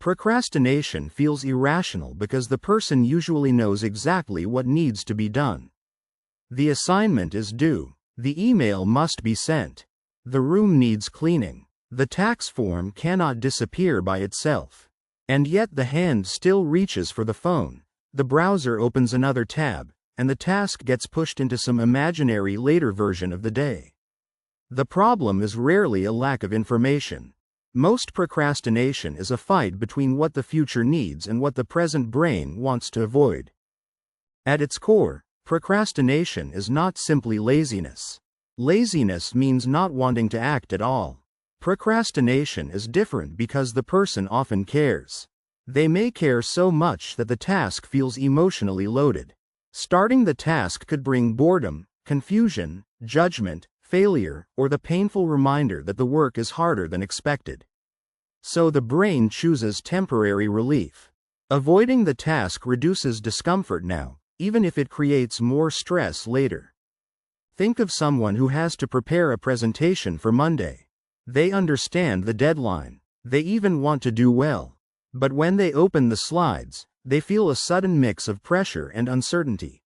Procrastination feels irrational because the person usually knows exactly what needs to be done. The assignment is due. The email must be sent. The room needs cleaning. The tax form cannot disappear by itself. And yet the hand still reaches for the phone. The browser opens another tab, and the task gets pushed into some imaginary later version of the day. The problem is rarely a lack of information. Most procrastination is a fight between what the future needs and what the present brain wants to avoid. At its core, procrastination is not simply laziness. Laziness means not wanting to act at all. Procrastination is different because the person often cares. They may care so much that the task feels emotionally loaded. Starting the task could bring boredom, confusion, judgment, failure, or the painful reminder that the work is harder than expected. So the brain chooses temporary relief. Avoiding the task reduces discomfort now, even if it creates more stress later. Think of someone who has to prepare a presentation for Monday. They understand the deadline. They even want to do well. But when they open the slides, they feel a sudden mix of pressure and uncertainty.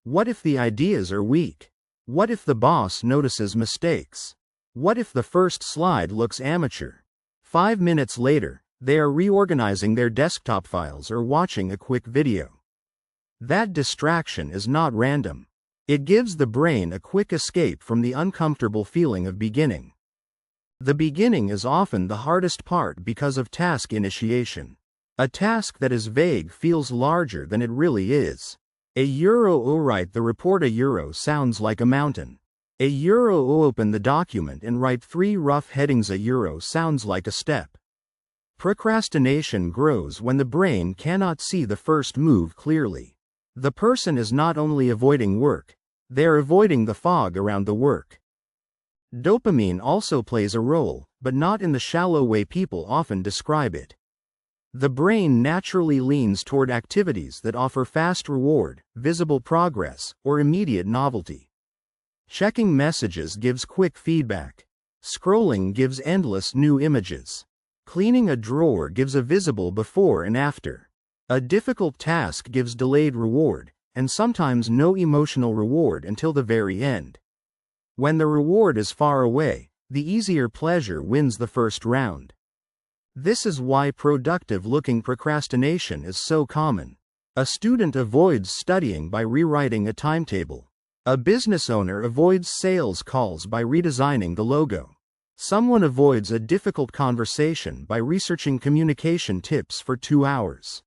What if the ideas are weak? What if the boss notices mistakes? What if the first slide looks amateur? 5 minutes later, they are reorganizing their desktop files or watching a quick video. That distraction is not random. It gives the brain a quick escape from the uncomfortable feeling of beginning. The beginning is often the hardest part because of task initiation. A task that is vague feels larger than it really is. Write the report. Sounds like a mountain. Open the document and write 3 rough headings. Sounds like a step. Procrastination grows when the brain cannot see the first move clearly. The person is not only avoiding work, they're avoiding the fog around the work. Dopamine also plays a role, but not in the shallow way people often describe it. The brain naturally leans toward activities that offer fast reward, visible progress, or immediate novelty. Checking messages gives quick feedback. Scrolling gives endless new images. Cleaning a drawer gives a visible before and after. A difficult task gives delayed reward, and sometimes no emotional reward until the very end. When the reward is far away, the easier pleasure wins the first round. This is why productive-looking procrastination is so common. A student avoids studying by rewriting a timetable. A business owner avoids sales calls by redesigning the logo. Someone avoids a difficult conversation by researching communication tips for 2 hours.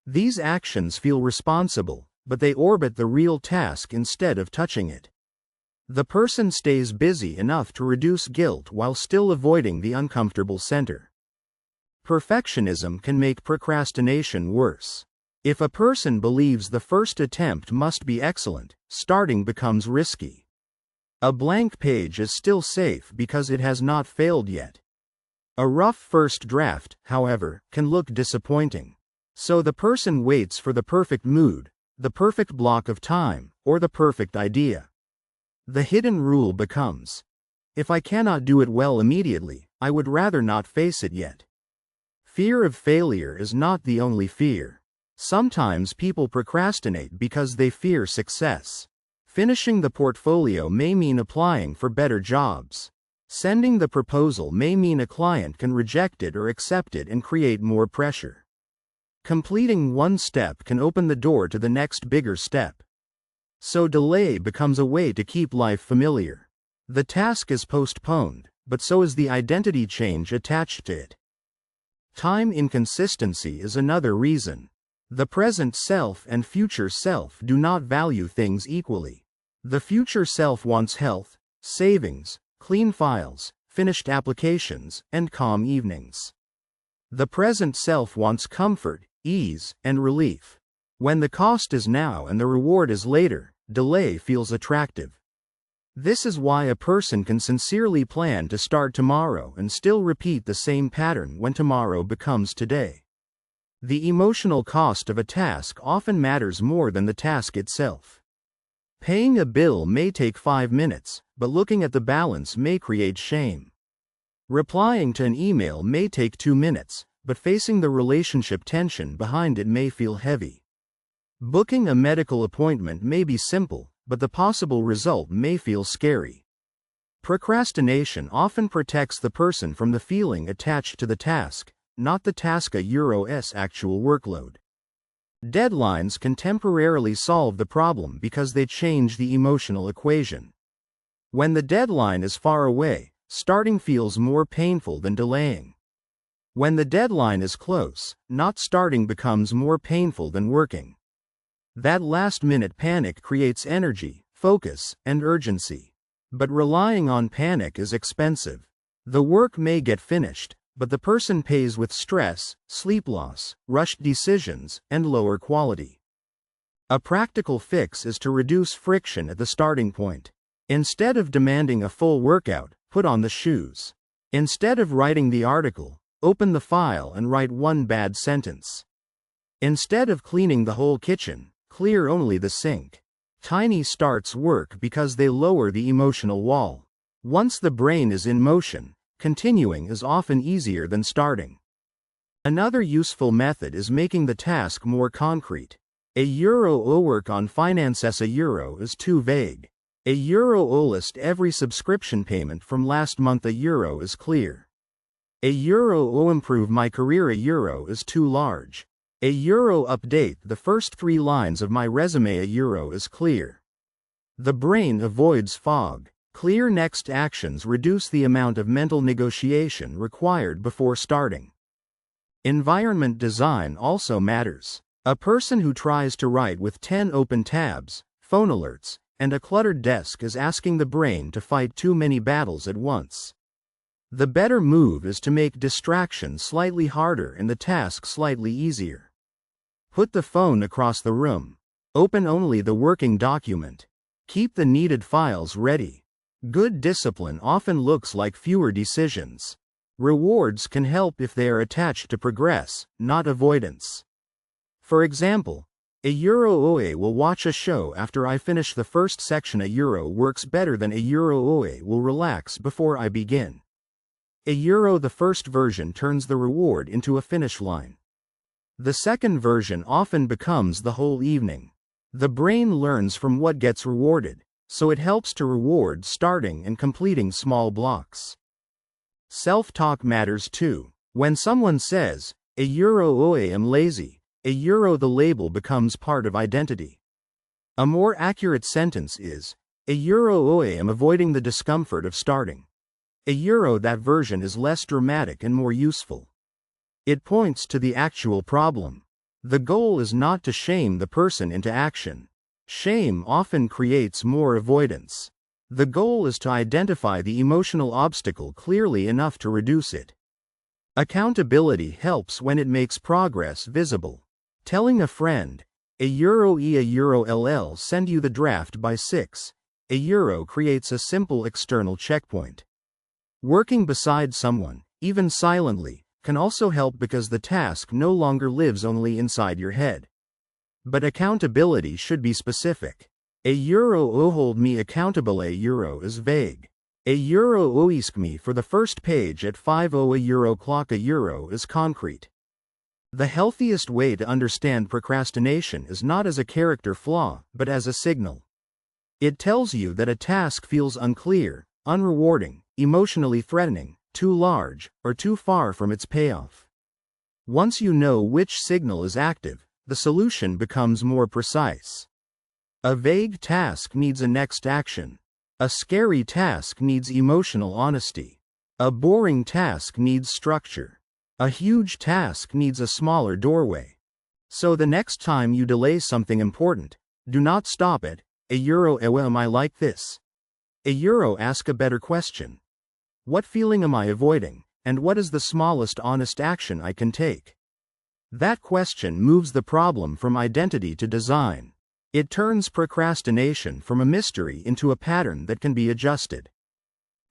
These actions feel responsible, but they orbit the real task instead of touching it. The person stays busy enough to reduce guilt while still avoiding the uncomfortable center. Perfectionism can make procrastination worse. If a person believes the first attempt must be excellent, starting becomes risky. A blank page is still safe because it has not failed yet. A rough first draft, however, can look disappointing. So the person waits for the perfect mood, the perfect block of time, or the perfect idea. The hidden rule becomes, if I cannot do it well immediately, I would rather not face it yet. Fear of failure is not the only fear. Sometimes people procrastinate because they fear success. Finishing the portfolio may mean applying for better jobs. Sending the proposal may mean a client can reject it or accept it and create more pressure. Completing one step can open the door to the next bigger step. So delay becomes a way to keep life familiar. The task is postponed, but so is the identity change attached to it. Time inconsistency is another reason. The present self and future self do not value things equally. The future self wants health, savings, clean files, finished applications, and calm evenings. The present self wants comfort, ease, and relief. When the cost is now and the reward is later, delay feels attractive. This is why a person can sincerely plan to start tomorrow and still repeat the same pattern when tomorrow becomes today. The emotional cost of a task often matters more than the task itself. Paying a bill may take 5 minutes, but looking at the balance may create shame. Replying to an email may take 2 minutes, but facing the relationship tension behind it may feel heavy. Booking a medical appointment may be simple, but the possible result may feel scary. Procrastination often protects the person from the feeling attached to the task, not the task's actual workload. Deadlines can temporarily solve the problem because they change the emotional equation. When the deadline is far away, starting feels more painful than delaying. When the deadline is close, not starting becomes more painful than working. That last-minute panic creates energy, focus, and urgency. But relying on panic is expensive. The work may get finished, but the person pays with stress, sleep loss, rushed decisions, and lower quality. A practical fix is to reduce friction at the starting point. Instead of demanding a full workout, put on the shoes. Instead of writing the article, open the file and write one bad sentence. Instead of cleaning the whole kitchen, clear only the sink. Tiny starts work because they lower the emotional wall. Once the brain is in motion, continuing is often easier than starting. Another useful method is making the task more concrete. €o work on finances €1 is too vague. €o list every subscription payment from last month €1 is clear. €o improve my career €1 is too large. €1 update the first 3 lines of my resume €1 is clear. The brain avoids fog. Clear next actions reduce the amount of mental negotiation required before starting. Environment design also matters. A person who tries to write with 10 open tabs, phone alerts, and a cluttered desk is asking the brain to fight too many battles at once. The better move is to make distraction slightly harder and the task slightly easier. Put the phone across the room. Open only the working document. Keep the needed files ready. Good discipline often looks like fewer decisions. Rewards can help if they are attached to progress, not avoidance. For example, €oe will watch a show after I finish the first section €1 works better than €oe will relax before I begin. €1 the first version turns the reward into a finish line. The second version often becomes the whole evening. The brain learns from what gets rewarded, so it helps to reward starting and completing small blocks. Self-talk matters too. When someone says, €oe am lazy, €1 the label becomes part of identity. A more accurate sentence is, €oe am avoiding the discomfort of starting. €1 that version is less dramatic and more useful. It points to the actual problem. The goal is not to shame the person into action. Shame often creates more avoidance. The goal is to identify the emotional obstacle clearly enough to reduce it. Accountability helps when it makes progress visible. Telling a friend, €1 send you the draft by 6, €1 creates a simple external checkpoint. Working beside someone, even silently, can also help because the task no longer lives only inside your head. But accountability should be specific. €o hold me accountable €1 is vague. €o isk me for the first page at 5:00 €1 clock €1 is concrete. The healthiest way to understand procrastination is not as a character flaw, but as a signal. It tells you that a task feels unclear, unrewarding, emotionally threatening, too large, or too far from its payoff. Once you know which signal is active, the solution becomes more precise. A vague task needs a next action. A scary task needs emotional honesty. A boring task needs structure. A huge task needs a smaller doorway. So the next time you delay something important, do not stop at, am I like this? Ask a better question. What feeling am I avoiding, and what is the smallest honest action I can take? That question moves the problem from identity to design. It turns procrastination from a mystery into a pattern that can be adjusted.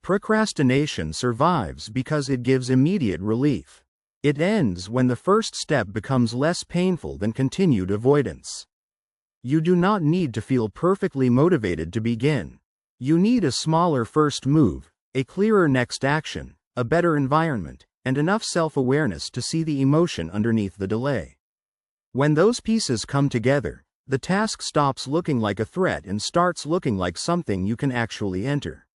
Procrastination survives because it gives immediate relief. It ends when the first step becomes less painful than continued avoidance. You do not need to feel perfectly motivated to begin. You need a smaller first move, a clearer next action, a better environment, and enough self-awareness to see the emotion underneath the delay. When those pieces come together, the task stops looking like a threat and starts looking like something you can actually enter.